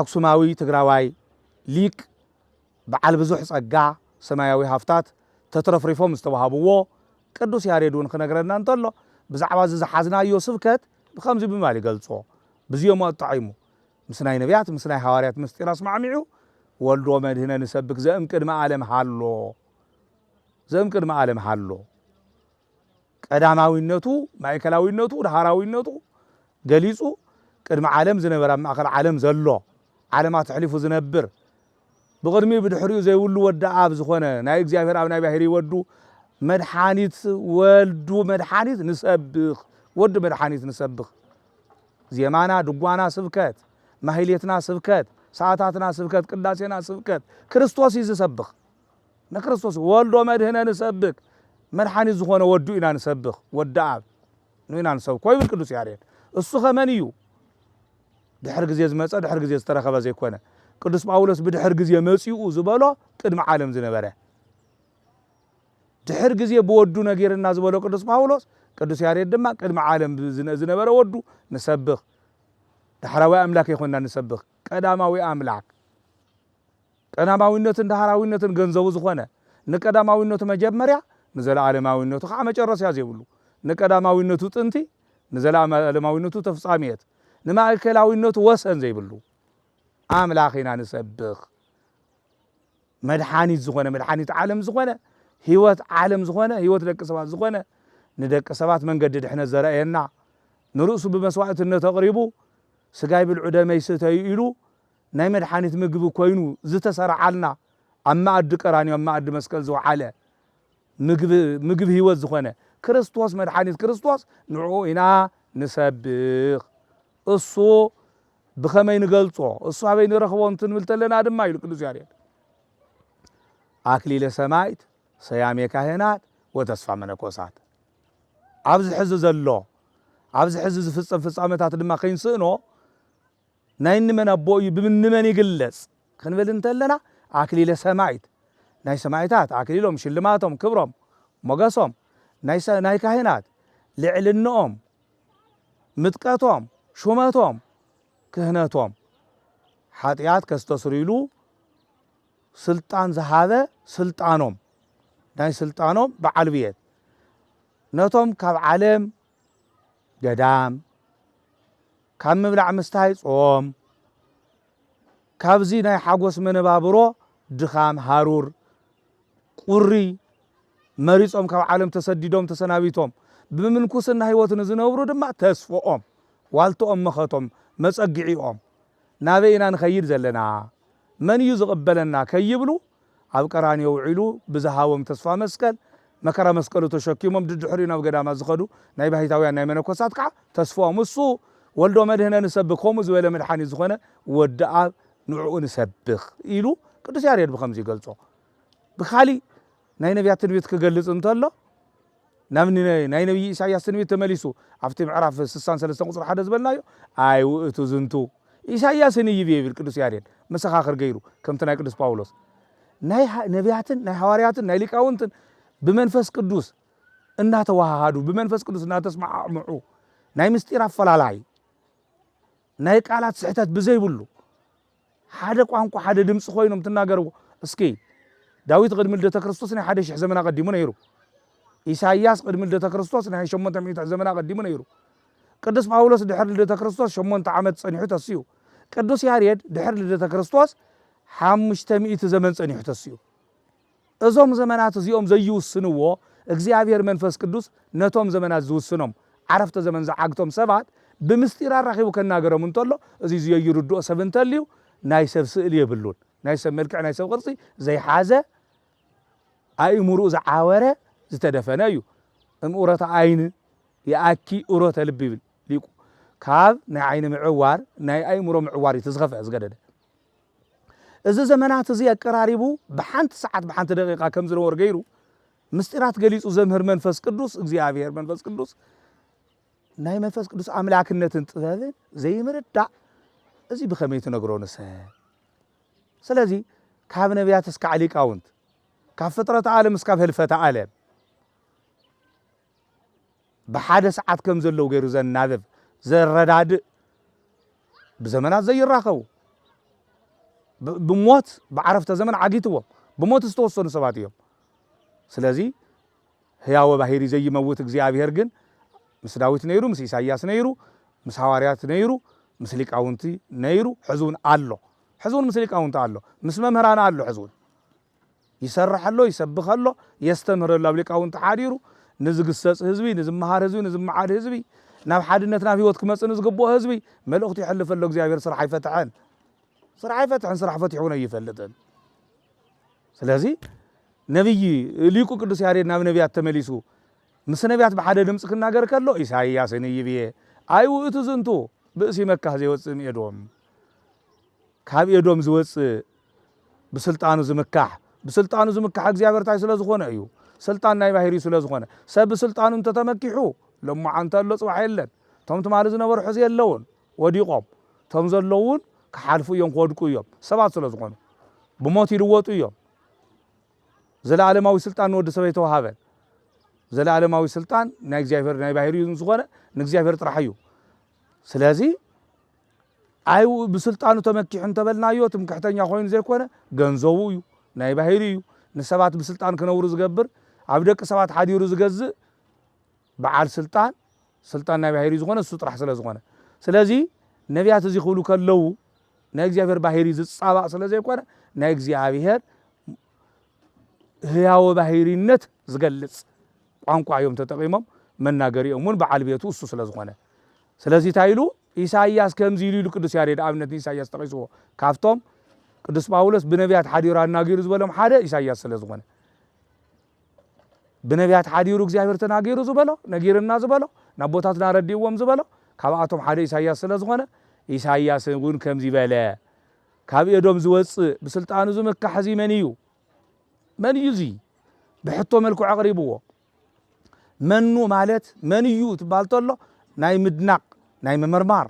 አክሱማዊ ትግራዋይ ሊቅ በዓል ብዙሕ ጸጋ ሰማያዊ ሃፍታት ተትረፍሪፎም ዝተዋሃብዎ ቅዱስ ያሬድን ክነግረና እንተሎ ብዛዕባ ዝሓዝናዮ ስብከት ብከምዚ ብማል ይገልጾ ብዚኦም አጣዒሙ ምስናይ ነቢያት ምስናይ ሐዋርያት ምስጢር አስማዕሚዑ ወልዶ መድህነ ንሰብክ ዘእምቅድመ ዓለም ሃሎ ቀዳማዊነቱ ማእከላዊነቱ ዳህራዊነቱ ገሊጹ ቅድመ ዓለም ዝነበረ ማእከል ዓለም ዘሎ ዓለማት ተሕሊፉ ዝነብር بقدمي بدحريو زي ولو ودا آب زخونة ناي እግዚአብሔር آب ناي باهري ودو مدحانيت ولدو مدحانيت نسبخ ودو مدحانيت نسبخ زيمانا دقوانا سبكات مهيليتنا سبكات ساعتاتنا سبكات قداسينا سبكات كريستوس يسبخ نكريستوس ولدو مدهنا نسبك مدحانيت زخونة ودو إنا نسبخ ودا آب نوينا نسبخ كوي بالقدوس يارين السخة منيو دحر غزي زمص دحر غزي استرخبه زي كونه ቅዱስ ጳውሎስ ብድሕር ግዜ መጽኡ ዝበሎ ቅድመ ዓለም ዝነበረ ድሕር ግዜ በወዱ ነገርና ዝበሎ ቅዱስ ጳውሎስ ቅዱስ ያሬድ ድማ ቅድመ ዓለም ዝነበረ ወዱ ንሰብኽ ዳህራዊ አምላክ ይኾንና ንሰብኽ ቀዳማዊ አምላክ ቀዳማዊነትን ዳህራዊነትን ገንዘቡ ዝኾነ ንቀዳማዊነቱ መጀመሪያ ንዘለዓለማዊነቱ ከዓ መጨረሻ ዘይብሉ ንቀዳማዊነቱ ጥንቲ ንዘለዓለማዊነቱ ተፍጻሜት ንማእከላዊነቱ ወሰን ዘይብሉ አምላኺና ንሰብኽ መድሓኒት ዝኾነ መድሓኒት ዓለም ዝኾነ ህይወት ዓለም ዝኾነ ህይወት ደቂ ሰባት ዝኾነ ንደቂ ሰባት መንገዲ ድሕነት ዘርአየና ንርእሱ ብመስዋዕትነት ተቕሪቡ ስጋይ ብልዑ ደመይ ስተዩ ኢሉ ናይ መድሓኒት ምግቢ ኮይኑ ዝተሰርዓልና ኣብ ማእዲ ቀራንዮ ኣብ ማእዲ መስቀል ዝወዓለ ምግቢ ህይወት ዝኾነ ክርስቶስ መድሓኒት ክርስቶስ ንዕኡ ኢና ንሰብኽ እሱ بخمي نقلصو الصحابي نرخبون تنملتلنا دما يلو قدوس ياريد أكليل سمايت سيامي كاهنات وتصفى منكوسات عبز حزز اللو عبز حزز فصامتات دما خينسئنو ناين من أبوي بمن من يقلص خنبل انتلنا أكليل سمايت ناي سمايتات أكليلهم شلماتهم كبرهم مقاسهم ناي كاهنات لعلنهم متقاتهم شوماتهم كهناتهم حاتيات كستسريلو سلطان زهاده سلطانهم ناي سلطانهم بعلبيت نتهم كاب عالم قدام كاب مبلع مستاي صوم كاب زي ناي حاقوس من بابرو دخام هارور قري مريصهم كاب عالم تسديدهم تسنابيتهم بمنكوسنا هيوتن زنبرو دما تسفؤهم والتهم مختهم مصقعيهم نابينا نخير زلنا من يزقبلنا كيبلو اب قرانيو وعيلو بزهاوم تصفى مسكل مكره مسكلو تشكيمم ددحرينا بقدام زخدو ناي باهيتاويا ناي منكوسات كع تصفوا مسو ولدو مدهنا نسبخهم زويل مدحاني زخونه ودع نعو نسبخ يلو قدوس ياريد بخمس يغلصو بخالي ناي نبيات تنبيت كغلص انتلو ناي نبي إسحاق تنبيت تمليسو عفتي معرف 63 قصر حدا زبلنايو اي وقتو زنتو إسحاق نيبي بالقدوس ياريد مسخاخر غيرو كم تناي قدوس باولوس ناي نبياتن ناي حوارياتن ناي ليقاونتن بمنفس قدوس انا توحدوا بمنفس قدوس انا تسمعوا ناي مستير افلالاي ناي قالات صحتات بزيبلو حدا قانقو حدا دمص خوينم تناغروا اسكي داويت قدم لدته ክርስቶስ ناي حدا شح زمنا قديمو نيرو ኢሳይያስ ቅድሚ ልደተ ክርስቶስ ናይ 800 ዘመና ቀዲሙ ነይሩ ቅዱስ ጳውሎስ ድሕር ልደተ ክርስቶስ 8 ዓመት ጸኒሑ ተስዩ ቅዱስ ያሬድ ድሕር ልደተ ክርስቶስ 500 ዘመን ጸኒሑ ተስዩ እዞም ዘመናት እዚኦም ዘይውስንዎ እግዚአብሔር መንፈስ ቅዱስ ነቶም ዘመናት ዝውስኖም ዓረፍተ ዘመን ዝዓግቶም ሰባት ብምስጢር አራኺቡ ከናገሮም እንተሎ እዚ ዝየይርድኦ ሰብ እንተልዩ ናይ ሰብ ስእሊ የብሉን ናይ ሰብ መልክዕ ናይ ሰብ ቅርጺ ዘይሓዘ አእምሮ ዝዓወረ ዝተደፈነ እዩ እምኡረተ አይን የአኪ ኡረተ ልብ ይብል ሊቁ ካብ ናይ አይን ምዕዋር ናይ አእምሮ ምዕዋር ይትዝኸፈ ዝገደደ እዚ ዘመናት እዚ አቀራሪቡ በሓንቲ ሰዓት በሓንቲ ደቂቃ ከም ዝነበሩ ገይሩ ምስጢራት ገሊጹ ዘምህር መንፈስ ቅዱስ እግዚአብሔር መንፈስ ቅዱስ ናይ መንፈስ ቅዱስ አምላክነትን ጥበብን ዘይምርዳእ እዚ ብኸመይ ትነግሮን ሰብ ስለዚ ካብ ነቢያት እስከ ሊቃውንት ካብ ፍጥረተ ዓለም እስከ ህልፈተ ዓለም በሓደ ሰዓት ከም ዘለው ገይሩ ዘናብብ ዘረዳድእ ብዘመናት ዘይራኸቡ ብሞት بعرفت زمن عقيتهم بموت استوصلوا سباتيهم ስለዚ ህያው ባህሪ ዘይመውት እግዚአብሔር ግን ምስ ዳዊት ነይሩ ምስ ኢሳይያስ ነይሩ ምስ ሐዋርያት ነይሩ ምስ ሊቃውንቲ ነይሩ ሕዙን አሎ ሕዙን ምስ ሊቃውንቲ አሎ ምስ መምህራን አሎ ሕዙን ይሰርሐሎ ይሰብኸሎ የስተምረሎ ሊቃውንቲ ሓዲሩ ንዝግሰጽ ህዝቢ ንዝመሃር ህዝቢ ንዝመዓድ ህዝቢ ናብ ሓድነት ናብ ህይወት ክመጽን ዝግቦ ህዝቢ መልእኽቱ ይሕልፈሎ እግዚአብሔር ስራሕ ይፈትሐን ስራሕ ይፈትሐን ስራሕ ፈትሑን ይፈልጥን ስለዚ ነብይ ሊቁ ቅዱስ ያሬድ ናብ ነቢያት ተመሊሱ ምስ ነቢያት በሓደ ድምጽ ክናገር ከሎ ኢሳይያስ ንይብየ አይ ውእቱ ዝንቱ ብእሲ መካህ ዘይወጽእ ኤዶም ካብ ኤዶም ዝወጽእ ብስልጣኑ ዝምካህ እግዚአብሔር ታይ ስለ ዝኾነ እዩ ስልጣን ናይ ባህሪ ስለ ዝኾነ ሰብ ስልጣኑ ተተመኪሑ ለማዓንተ ኣሎ ጽባሕ የለን ቶም ትማል ዝነበሩ ሕዚ የለውን ወዲቆም ቶም ዘለውን ክሓልፉ እዮም ክወድቁ እዮም ሰባት ስለ ዝኾኑ ብሞት ይልወጡ እዮም ዘላለማዊ ስልጣን ወዲ ሰብ የተዋሃበን ዘላለማዊ ስልጣን ናይ እግዚአብሔር ናይ ባህሪ ዝኾነ ንእግዚአብሔር ጥራሕ እዩ ስለዚ አይ ብስልጣኑ ተመኪሑ እንተበልናዮ ትምክሕተኛ ኮይኑ ዘይኮነ ገንዘቡ እዩ ናይ ባህሪ እዩ ንሰባት ብስልጣን ክነብሩ ዝገብር ኣብ ደቂ ሰባት ሓዲሩ ዝገዝእ በዓል ስልጣን ናይ ባህሪ ዝኾነ እሱ ጥራሕ ስለ ዝኾነ ስለዚ ነቢያት እዚ ክብሉ ከለው ናይ እግዚአብሔር ባህሪ ዝጻባቕ ስለ ዘይኮነ ናይ እግዚአብሔር ህያው ባህሪነት ዝገልጽ ቋንቋ እዮም ተጠቂሞም መናገሪኦም ምን በዓል ቤቱ እሱ ስለ ዝኾነ ስለዚ ታይሉ ኢሳይያስ ከምዚ ኢሉ ቅዱስ ያሬድ ኣብነት ኢሳይያስ ተቀይስዎ ካፍቶም ቅዱስ ጳውሎስ ብነቢያት ሓዲሩ አናገሩ ዝበሎም ሓደ ኢሳይያስ ስለ ዝኾነ ብነቢያት ሓዲሩ እግዚአብሔር ተናገሩ ዝበሎ ነጊርና ዝበሎ ናቦታትና ረዲዎም ዝበሎ ካብኣቶም ሓደ ኢሳይያስ ስለ ዝኾነ ኢሳይያስ እውን ከምዚ በለ ካብ ኤዶም ዝወጽእ ብስልጣኑ ዝምካሕ እዚ መን እዩ እዚ ብሕቶ መልኩ አቅሪብዎ መኑ ማለት መን እዩ ትባል ተሎ ናይ ምድናቅ ናይ መመርማር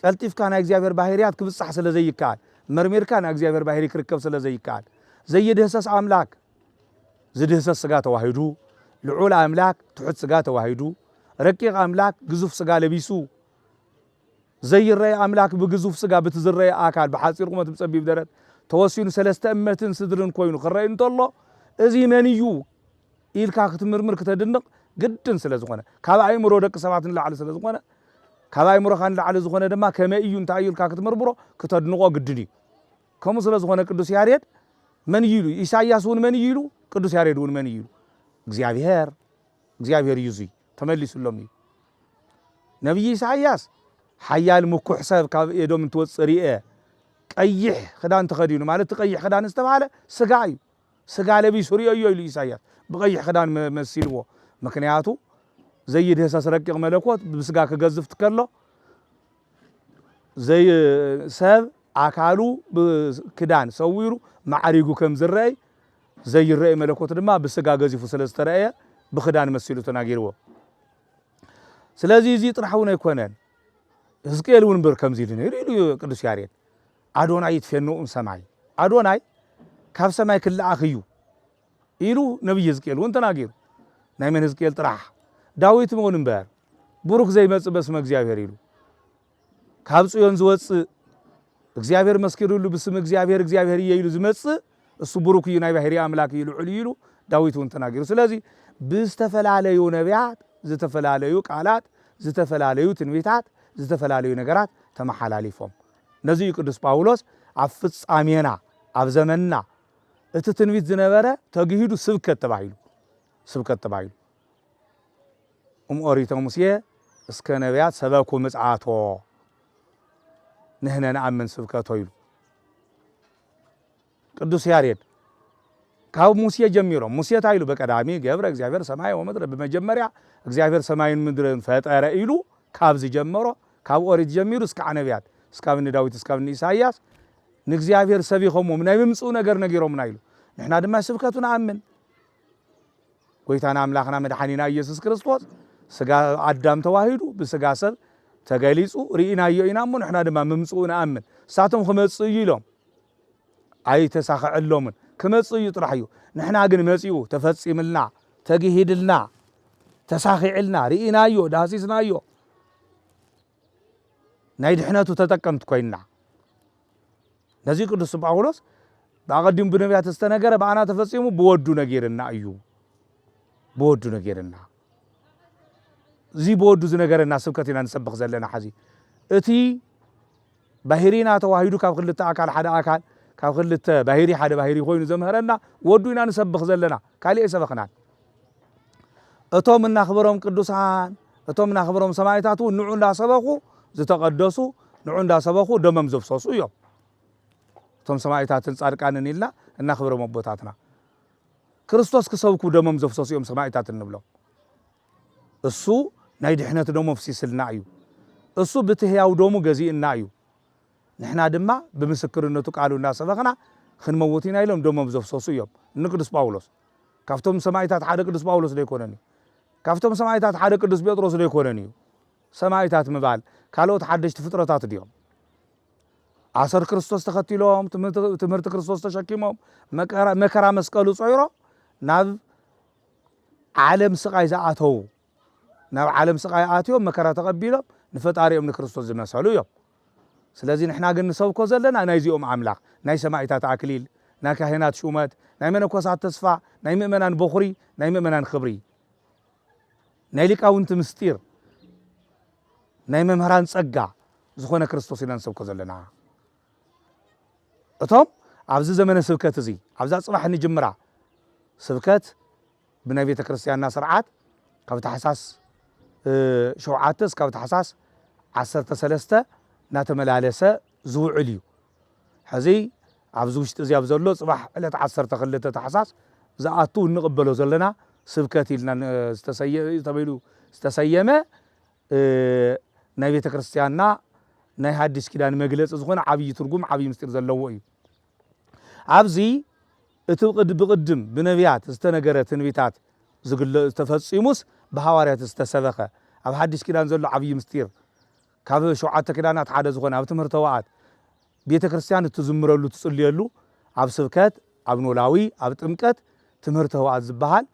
ቀልጢፍካ ናይ እግዚአብሔር ባህሪያት ክብጻሕ ስለ ዘይካል መርሜርካ ናይ እግዚአብሔር ባህሪ ክርከብ ስለ ዘይካል ዘይድህሰስ አምላክ ዝድህሰስ ስጋ ተዋሂዱ ልዑል አምላክ ትሑት ስጋ ተዋሂዱ ረቂቅ አምላክ ግዙፍ ስጋ ለቢሱ ዘይረይ አምላክ በግዙፍ ስጋ በትዝረይ አካል በሐፂር ቁመት በጸቢብ ደረት ተወሲኑ ሰለስተ እመትን ስድርን ኮይኑ ክረይ እንተሎ እዚ መን እዩ ኢልካ ክትምርምር ክትድንቅ ግድን ስለ ዝኾነ ካብ አእምሮ ደቂ ሰባት ንላዕሊ ስለ ዝኾነ ካብ አእምሮ ካን ንላዕሊ ዝኾነ ድማ ከመይ እዩ እንታይ ኢልካ ክትምርምሮ ክትድንቆ ግድን እዩ ከምኡ ስለ ዝኾነ ቅዱስ ያሬድ መን እዩ ኢሳይያስ እውን መን እዩ ቅዱስ ያሬድ እውን መን እዩ እግዚአብሔር እዩ እዚ ተመሊሱሎም እዩ ነብይ ኢሳይያስ ሓያል ምኩሕ ሰብ ካብ ኤዶም እንትወጽእ ሪአ ቀይሕ ክዳን ተኸዲኑ ማለት ቀይሕ ክዳን ዝተባለ ስጋ እዩ ስጋ ለቢሱ ሪኦ እዩ ኢሉ ኢሳይያስ ብቀይሕ ክዳን መሲልዎ ምክንያቱ ዘይድህሰስ ረቂቕ መለኮት ብስጋ ክገዝፍ ትከሎ ዘይ ሰብ አካሉ ብክዳን ሰዊሩ ማዕሪጉ ከም ዝረአይ ዘይረአይ መለኮት ድማ ብስጋ ገዚፉ ስለ ዝተረአየ ብክዳን መሲሉ ተናጊርዎ ስለዚ እዚ ጥራሕውን ኣይኮነን ሕዝቅኤል እውን ብር ከምዚ ኢሉ ቅዱስ ያሬድ አዶናይ ይትፈነው ሰማይ አዶናይ ካብ ሰማይ ክልአኽ እዩ ኢሉ ነብይ ሕዝቅኤል እውን ተናጊሩ ናይ መን ሕዝቅኤል ጥራሕ ዳዊት እውን እምበር ቡሩክ ዘይመጽእ በስመ እግዚአብሔር ኢሉ ካብ ጽዮን ዝወጽእ እግዚአብሔር መስኪሩሉ ብስም እግዚአብሔር ኢሉ ዝመጽእ እሱ ቡሩክ እዩ ናይ ባህሪ አምላክ ኢሉ ልዑል ኢሉ ዳዊት እውን ተናጊሩ ስለዚ ብዝተፈላለዩ ነቢያት ዝተፈላለዩ ቃላት ዝተፈላለዩ ትንቢታት ዝተፈላለዩ ነገራት ተመሓላሊፎም ነዚ ቅዱስ ጳውሎስ ኣብ ፍጻሜና ኣብ ዘመንና እቲ ትንቢት ዝነበረ ተግሂዱ ስብከት ተባሂሉ ኦሪት ሙሴ እስከ ነቢያት ሰበኩ ምጽአቶ ንሕነ ነአምን ስብከቶ ኢሉ ቅዱስ ያሬድ ካብ ሙሴ ጀሚሮም ሙሴ ታይሉ በቀዳሚ ገብረ እግዚአብሔር ሰማይ ወምድር በመጀመሪያ እግዚአብሔር ሰማይን ምድርን ፈጠረ ኢሉ ካብዚ ጀመሮ ካብ ኦሪት ጀሚሩ እስከ ነቢያት እስከ ዳዊት እስከ ኢሳይያስ ንእግዚአብሔር ሰቢኾም ናይ ምምጽኡ ነገር ነጊሮምና ኢሉ ንሕና ድማ ስብከቱ ነአምን ጎይታና አምላኽና መድኃኒና ኢየሱስ ክርስቶስ ስጋ አዳም ተዋሂዱ ብስጋ ሰብ ተገሊጹ ርኢናዮ ኢና እሞ ንሕና ድማ ምምጽኡ ነአምን ሳቶም ክመጽኡ ኢሎም ኣይተሳኽዐሎምን ክመጽኡ ጥራሕ እዩ ንሕና ግን መጽኡ ተፈጺምልና ተግሂድልና ተሳኺዕልና ርኢናዮ ዳሲስናዮ ናይ ድሕነቱ ተጠቀምት ኮይና ነዚ ቅዱስ ጳውሎስ ባቀዲም ብነቢያት ዝተነገረ ባአና ተፈጺሙ ብወዱ ነጊርና እዩ ብወዱ ነጊርና እዚ ብወዱ ዝነገረና ስብከት ኢና ንሰብኽ ዘለና ሓዚ እቲ ባሕሪና ተዋሂዱ ካብ ክልተ ኣካል ሓደ ኣካል ካብ ክልተ ባሕሪ ሓደ ባሕሪ ኮይኑ ዘምህረና ወዱ ኢና ንሰብኽ ዘለና ካልእ ሰበኽናን እቶም እናኽብሮም ቅዱሳን እቶም እናኽብሮም ሰማዕታት ንዑ እንዳሰበኹ ዝተቀደሱ ንዑ እንዳሰበኹ ደመም ዘፍሰሱ እዮም እቶም ሰማዕታትን ጻድቃንን ኢልና እናኽብሮም ኣቦታትና ክርስቶስ ክሰብኩ ደመም ዘፍሰሱ እዮም ሰማዕታት እንብሎም እሱ ናይ ድሕነት ደሞ ፍሲስልና እዩ እሱ ብትህያው ደሙ ገዚእና እዩ ንሕና ድማ ብምስክርነቱ ቃሉ እናሰበኽና ክንመውት ኢና ኢሎም ደሞም ዘፍሰሱ እዮም ንቅዱስ ጳውሎስ ካብቶም ሰማዕታት ሓደ ቅዱስ ጳውሎስ ዘይኮነን እዩ ካብቶም ሰማዕታት ሓደ ቅዱስ ጴጥሮስ ዘይኮነን እዩ ሰማዕታት ምባል ካልኦት ሓደሽቲ ፍጥረታት ድዮም ዓሰር ክርስቶስ ተኸቲሎም ትምህርቲ ክርስቶስ ተሸኪሞም መከራ መስቀሉ ጾይሮ ናብ ዓለም ስቃይ ዝኣተው ናብ ዓለም ስቃይ ኣትዮም መከራ ተቐቢሎም ንፈጣሪኦም ንክርስቶስ ዝመሰሉ እዮም ስለዚ ንሕና ግን ንሰብኮ ዘለና ናይዚኦም ኣምላኽ ናይ ሰማዕታት ኣክሊል ናይ ካህናት ሹመት ናይ መነኮሳት ተስፋ ናይ ምእመናን በኹሪ ናይ ምእመናን ክብሪ ናይ ሊቃውንቲ ምስጢር ናይ መምህራን ጸጋ ዝኾነ ክርስቶስ ኢና ንሰብኮ ዘለና እቶም ኣብዚ ዘመነ ስብከት እዚ ኣብዛ ጽባሕ ንጅምራ ስብከት ብናይ ቤተ ክርስቲያንና ስርዓት ካብ ታሕሳስ 7 እስካብ ታሕሳስ 13 እናተመላለሰ ዝውዕል እዩ ሕዚ ኣብዚ ውሽጢ እዚ ኣብ ዘሎ ጽባሕ ዕለት 12 ታሕሳስ ዝኣቱ እንቕበሎ ዘለና ስብከት ኢልና ተባሂሉ ዝተሰየመ ናይ ቤተ ክርስቲያንና ናይ ሓድሽ ኪዳን መግለፂ ዝኾነ ዓብይ ትርጉም ዓብይ ምስጢር ዘለዎ እዩ ኣብዚ እቲ ብቅድም ብነቢያት ዝተነገረ ትንቢታት ዝተፈጺሙስ ብሐዋርያት ዝተሰበኸ ኣብ ሓድሽ ኪዳን ዘሎ ዓብይ ምስጢር ካብ 7 ኪዳናት ሓደ ዝኾነ ኣብ ትምህርተ ወኣት ቤተ ክርስቲያን እትዝምረሉ ትጽልየሉ ኣብ ስብከት ኣብ ኖላዊ ኣብ ጥምቀት ትምህርተ ወኣት ዝበሃል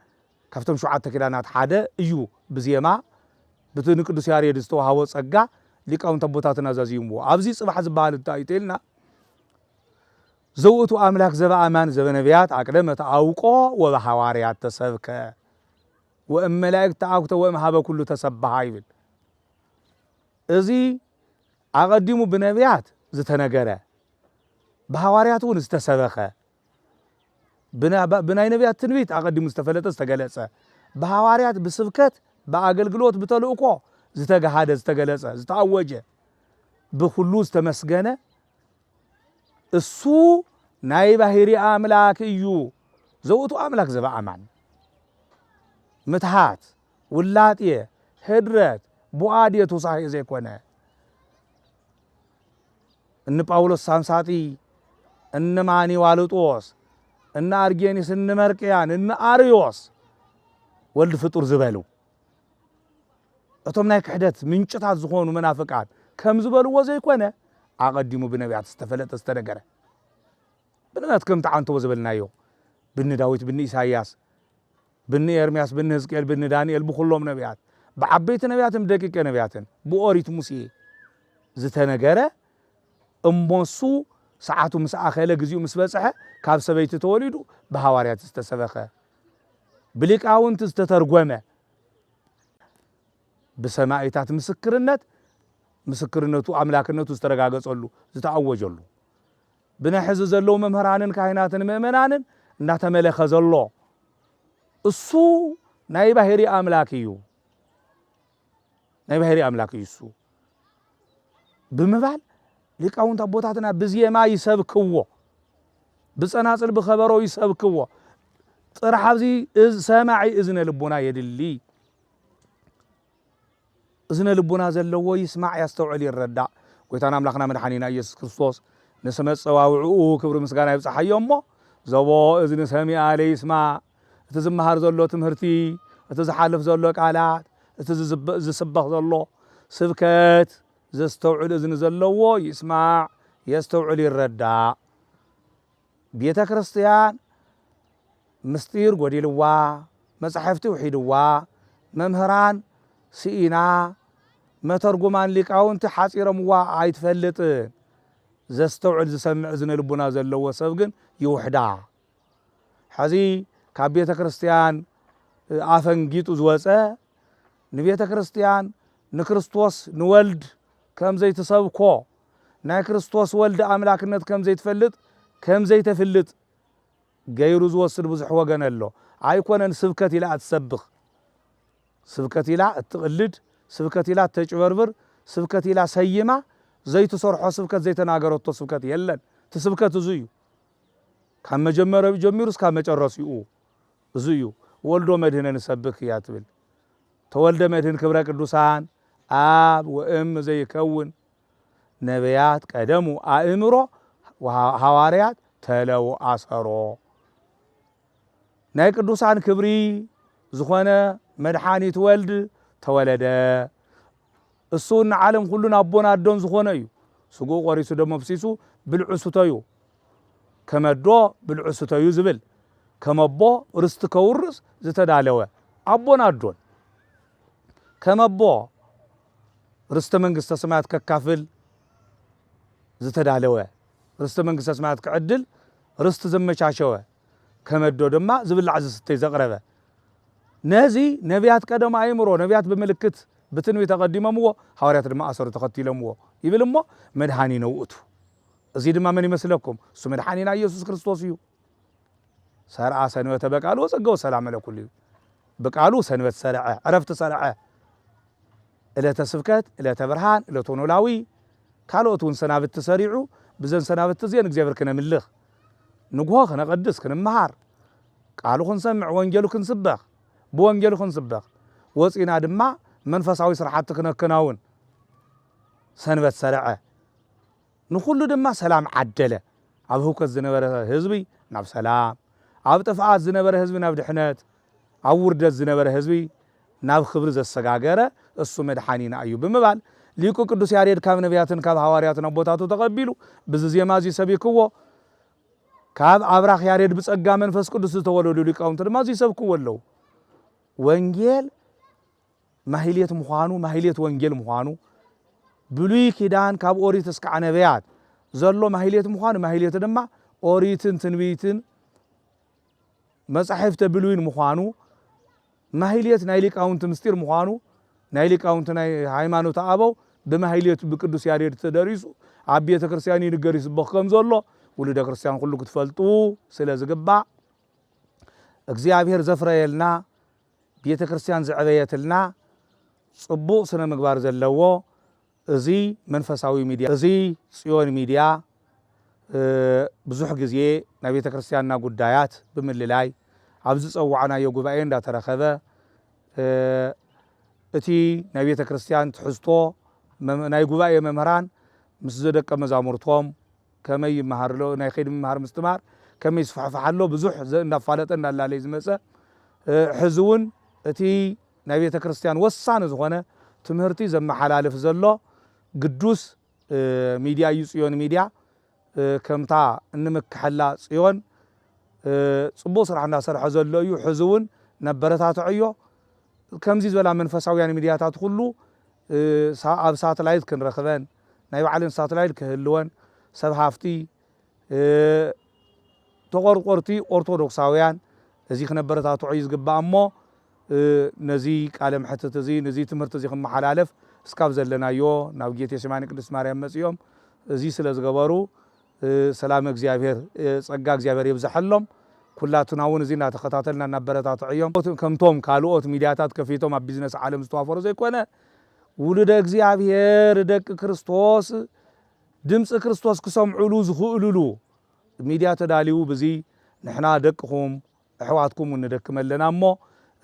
ካብቶም 7 ኪዳናት ሓደ እዩ ብዜማ ንቅዱስ ያሬድ ዝተዋሃቦ ጸጋ ሊቃውንት ኣቦታትና ዘዚምዎ ኣብዚ ጽባሕ ዝበሃል እንታይ ኢልና ዘውእቱ ኣምላክ ዘበኣማን ዘበነቢያት ኣቅደመ ተአውቆ ወበሐዋርያት ተሰብከ ወእመላእክት ተአኩተ ወእምሃበ ኩሉ ተሰብሃ ይብል እዚ ኣቀዲሙ ብነቢያት ዝተነገረ ብሐዋርያት እውን ዝተሰበኸ ብናይ ነቢያት ትንቢት ኣቀዲሙ ዝተፈለጠ ዝተገለጸ ብሐዋርያት ብስብከት በአገልግሎት ብተልእኮ ዝተገሃደ ዝተገለጸ ዝተአወጀ ብኩሉ ዝተመስገነ እሱ ናይ ባሕሪ ኣምላክ እዩ ዘውእቱ ኣምላክ ዘበኣማን ምትሃት ውላጥየ ህድረት ቡአድየ ተውሳኺ ዘይኮነ እነ ጳውሎስ ሳምሳጢ እነ ማኒዋልጦስ እነ አርጌኒስ እነ መርቅያን እነ አርዮስ ወልድ ፍጡር ዝበሉ እቶም ናይ ክሕደት ምንጭታት ዝኾኑ መናፍቃን ከም ዝበልዎ ዘይኮነ ኣቀዲሙ ብነቢያት ዝተፈለጠ ዝተነገረ ብነቢያት ከም ተዓንተዎ ዝበልናዮ ብኒ ዳዊት ብኒ ኢሳይያስ ብኒ ኤርምያስ ብኒ ሕዝቅኤል ብኒ ዳንኤል ብኩሎም ነቢያት ብዓበይቲ ነቢያትን ብደቂቀ ነቢያትን ብኦሪት ሙሴ ዝተነገረ እሞሱ ሰዓቱ ምስ ኣኸለ ግዚኡ ምስ በጽሐ ካብ ሰበይቲ ተወሊዱ ብሐዋርያት ዝተሰበኸ بليقاونت استترجمه بسماعيتات مسكرنتو أملاكنتو استرجاجصلو زتعوجلو بنحز زلو ممهرانن كاهناتن مؤمنانن እንዳተመለኸ ዘሎ እሱ ናይ ባህሪ አምላክ እዩ እሱ ብምባል ሊቃውንት አቦታትና ብዜማ ይሰብክዎ ብጸናጽል ብኸበሮ ይሰብክዎ ጥራሕ ኣብዚ ሰማዒ እዝነ ልቦና የድሊ እዝነ ልቦና ዘለዎ ይስማዕ ያስተውዕል ይረዳእ ጎይታና አምላክና መድኃኒና ኢየሱስ ክርስቶስ ንስመ ጸዋውዑ ክብሪ ምስጋና ይብጽሐዮሞ ዘቦ እዝነ ሰሚዓ ለይስማዕ እቲ ዝመሃር ዘሎ ትምህርቲ እቲ ዝሓልፍ ዘሎ ቃላት እቲ ዝስበኽ ዘሎ ስብከት ዘስተውዕል እዝኒ ዘለዎ ይስማዕ የስተውዕል ይረዳእ ቤተ ክርስቲያን ምስጢር ጎዲልዋ መጻሕፍቲ ውሒድዋ መምህራን ስኢና መተርጉማን ሊቃውንቲ ሓጺሮምዋ ኣይትፈልጥን ዘስተውዕል ዝሰምዕ እዝነ ልቡና ዘለዎ ሰብ ግን ይውሕዳ ሕዚ ካብ ቤተ ክርስቲያን ኣፈንጊጡ ዝወፀ ንቤተ ክርስቲያን ንክርስቶስ ንወልድ ከም ዘይትሰብኮ ናይ ክርስቶስ ወልድ ኣምላክነት ከም ዘይትፈልጥ ከም ዘይተፍልጥ ገይሩ ዝወስድ ብዙሕ ወገን ኣሎ ኣይኮነን ስብከት ኢላ እትሰብኽ ስብከት ኢላ እትቕልድ ስብከት ኢላ እተጭበርብር ስብከት ኢላ ሰይማ ዘይትሰርሖ ስብከት ዘይተናገረቶ ስብከት የለን ትስብከት እዙ እዩ ካብ መጀመሪያው ጀሚሩ እስካብ መጨረሲኡ እዙ እዩ ወልዶ መድህነ ንሰብክ እያ ትብል ተወልደ መድህን ክብረ ቅዱሳን አብ ወእም ዘይከውን ነቢያት ቀደሙ አእምሮ ሐዋርያት ተለው አሰሮ ናይ ቅዱሳን ክብሪ ዝኾነ መድኃኒት ወልድ ተወለደ እሱ ንዓለም ሁሉን አቦን አዶን ዝኾነ እዩ ስጉ ቆሪሱ ደሞ ፍሲሱ ብልዑ ስተዩ ከመዶ ብልዑ ስተዩ ዝብል ከመቦ ርስት ከውርስ ዝተዳለወ አቦን አዶን ከመቦ ርስተ መንግስተ ሰማያት ከካፍል ዝተዳለወ ርስተ መንግስተ ሰማያት ከዕድል ርስት ዘመቻቸወ ከመዶ ድማ ዝብላዕ ዝስተይ ዘቅረበ ነዚ ነቢያት ቀደም አእምሮ ነቢያት በምልክት بتنوي تقدمه حواريات دم أسر تقتيلمه يبلمه مدحاني نوؤتو أزيد ما من يمثلكم سو مدحانينا يسوع كريستوس يو سرعة سنوات بقالو سجوا سلام لكل بقالو سنوات سرعة عرفت سرعة إلى تسفكت إلى تبرهان إلى تونولاوي قالوا تون سنابت تسريعو بزن سنابت تزين جزيفر كنا ملخ نجوا خنا قدس كنا مهار قالوا خنسمع وانجلو خنسبخ بوانجلو خنسبخ وصينا دما منفساوي سرحات كناون سنبت سرعة نخلو دما سلام عدلة عبهوك الزنبرة هزبي ناب سلام عب تفعات زنبرة هزبي ناب دحنات عورد الزنبرة هزبي ناب خبرز السقاقرة السو مدحانين أيوب بمبال ليكو قدوس ياريد كاب نبياتن كاب حوارياتن بوتاتو تقبلو بززي مازي سبيكو كاب عبراخ ياريد بسقا منفس قدوس تولدو ليكاونتر مازي سبكو ولو وانجيل ماهيليت مخانو ماهيليت وانجيل مخانو بلوي كيدان كاب اوريت اسكع نبيات زلو ماهيليت مخانو ماهيليت دما اوريتن تنبيتن مصحفته بلوين مخانو ماهيليت نايليك اونت مستير مخانو نايليك اونت ناي هايمانوت ابو بماهيليت بقدوس ياريد تدريسو عبيته كريستياني نغريس بخم زلو ولد كريستيان كله كتفلطو سلازغبا እግዚአብሔር ዘፍረየልና ቤተ ክርስቲያን ዘዕበየትልና ጽቡቕ ስነ ምግባር ዘለዎ እዚ መንፈሳዊ ሚዲያ እዚ ጽዮን ሚዲያ ብዙሕ ግዜ ናይ ቤተ ክርስቲያንና ጉዳያት ብምልላይ ኣብዚ ጸዋዕናዮ ጉባኤ እንዳተረኸበ እቲ ናይ ቤተ ክርስቲያን ትሕዝቶ ናይ ጉባኤ መምህራን ምስ ዘደቀ መዛሙርቶም ከመይ ይመሃርሎ ናይ ኸይድ መምህር ምስትማር ከመይ ይስፋሕፋሓሎ ብዙሕ እንዳፋለጠ እንዳላለይ ዝመፀ ሕዝውን እቲ ናይ ቤተ ክርስቲያን ወሳኒ ዝኾነ ትምህርቲ ዘመሓላልፍ ዘሎ ቅዱስ ሚዲያ እዩ ጽዮን ሚዲያ ከምታ እንምክሐላ ጽዮን ጽቡቕ ስራሕ እንዳሰርሐ ዘሎ እዩ ሕዝውን ነበረታትዕዮ ከምዚ ዝበላ መንፈሳውያን ሚዲያታት ኩሉ ኣብ ሳተላይት ክንረኽበን ናይ ባዕለን ሳተላይት ክህልወን ሰብ ሃፍቲ ተቆርቆርቲ ኦርቶዶክሳውያን እዚ ክነበረታትዑ ይዝግባእ እሞ ነዚ ቃለ ምሕተት እዚ ነዚ ትምህርቲ እዚ ክመሓላለፍ እስካብ ዘለናዮ ናብ ጌቴሴማኒ ቅድስት ማርያም መጽዮም እዚ ስለ ዝገበሩ ሰላም እግዚአብሔር ጸጋ እግዚአብሔር ይብዛሐሎም ኩላቱና እውን እዚ እናተኸታተልና እናበረታትዑ እዮም ከምቶም ካልኦት ሚድያታት ከፊቶም ኣብ ቢዝነስ ዓለም ዝተዋፈሩ ዘይኮነ ውሉደ እግዚአብሔር ደቂ ክርስቶስ ድምፂ ክርስቶስ ክሰምዑሉ ዝኽእሉሉ ሚድያ ተዳልዩ በዚ ንሕና ደቅኹም ኣሕዋትኩም እንደክመለና እሞ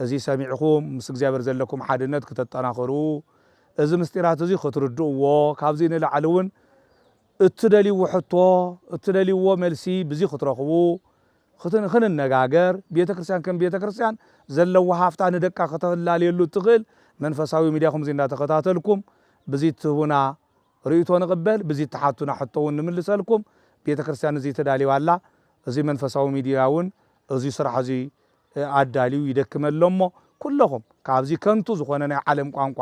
እዚ ሰሚዕኹም ምስ እግዚአብሔር ዘለኩም ሓድነት ከተጠናኸሩ እዚ ምስጢራት እዚ ክትርድእዎ ካብዚ ንላዕሊ እውን እትደልይዎ ሕቶ እትደልይዎ መልሲ በዚ ክትረኽቡ ክንነጋገር ቤተክርስቲያን ከም ቤተክርስቲያን ዘለዎ ሃፍታ ንደቃ ከተላለየሉ ትኽእል መንፈሳዊ ሚድያ ከምዚ እንዳተኸታተልኩም በዚ ትሁና ርእይቶ ንቕበል በዚ ተሓቱና ሕቶ እውን ንምልሰልኩም ቤተክርስቲያን እዚ ተዳልዩዋላ እዚ መንፈሳዊ ሚድያ እውን እዚ ስራሕ እዚ ኣዳልዩ ይደክመሎሞ ኩለኹም ካብዚ ከንቱ ዝኾነ ናይ ዓለም ቋንቋ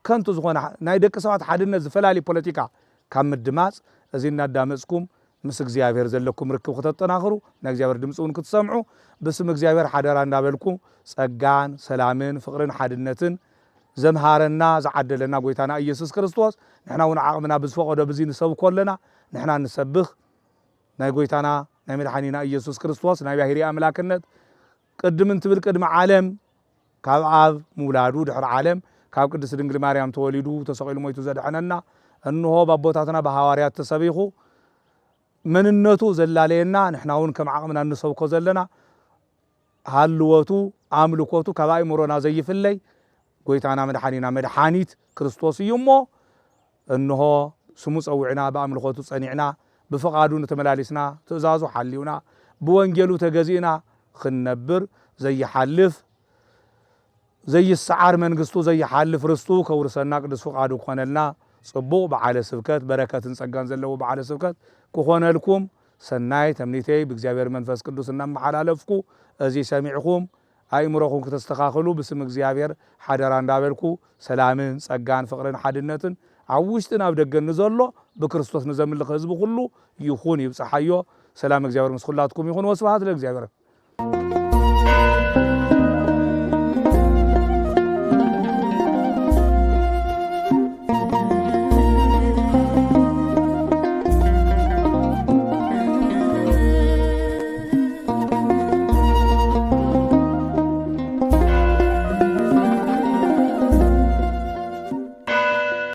ከንቱ ዝኾነ ናይ ደቂ ሰባት ሓድነት ዝፈላለዩ ፖለቲካ ካብ ምድማፅ እዚ እናዳመፅኩም ምስ እግዚአብሔር ዘለኩም ርክብ ከተጠናኽሩ ናይ እግዚአብሔር ድምፂ እውን ክትሰምዑ ብስም እግዚአብሔር ሓደራ እንዳበልኩ ጸጋን ሰላምን ፍቅርን ሓድነትን ዘምሃረና ዝዓደለና ጎይታና ኢየሱስ ክርስቶስ ንሕና እውን ዓቕምና ብዝፈቐዶ በዚ ንሰብኮ ኣለና ንሕና ንሰብኽ ናይ ጎይታና ናይ መድሓኒና ኢየሱስ ክርስቶስ ናይ ባሕሪ ኣምላክነት ቅድም እንትብል ቅድሚ ዓለም ካብ ኣብ ምውላዱ ድሕሪ ዓለም ካብ ቅድስት ድንግል ማርያም ተወሊዱ ተሰቒሉ ሞይቱ ዘድሐነና እንሆ ባቦታትና በሐዋርያት ተሰቢኹ መንነቱ ዘላለየና ንሕና እውን ከም ዓቕምና ንሰብኮ ዘለና ሃልወቱ ኣምልኮቱ ካብ ኣእምሮና ዘይፍለይ ጎይታና መድሓኒና መድሓኒት ክርስቶስ እዩ እሞ እንሆ ስሙ ፀዊዕና ብኣምልኮቱ ጸኒዕና ብፍቓዱ ንተመላሊስና ትእዛዙ ሓልዩና ብወንጌሉ ተገዚእና ክንነብር ዘይሓልፍ ዘይሰዓር መንግስቱ ዘይሓልፍ ርስቱ ከውርሰና ቅዱስ ፍቓዱ ክኾነልና ጽቡቕ በዓለ ስብከት በረከትን ጸጋን ዘለዎ በዓለ ስብከት ክኾነልኩም ሰናይ ተምኒተይ ብእግዚአብሔር መንፈስ ቅዱስ እናመሓላለፍኩ እዚ ሰሚዕኹም ኣእምሮኹም ከተስተኻኽሉ ብስም እግዚአብሔር ሓደራ እንዳበልኩ ሰላምን ጸጋን ፍቕርን ሓድነትን ኣብ ውሽጥን ኣብ ደገን ንዘሎ ብክርስቶስ ንዘምልኽ ህዝቢ ኩሉ ይኹን ይብፅሓዮ ሰላም እግዚአብሔር ምስ ኩላትኩም ይኹን ወስብሐት ለእግዚአብሔር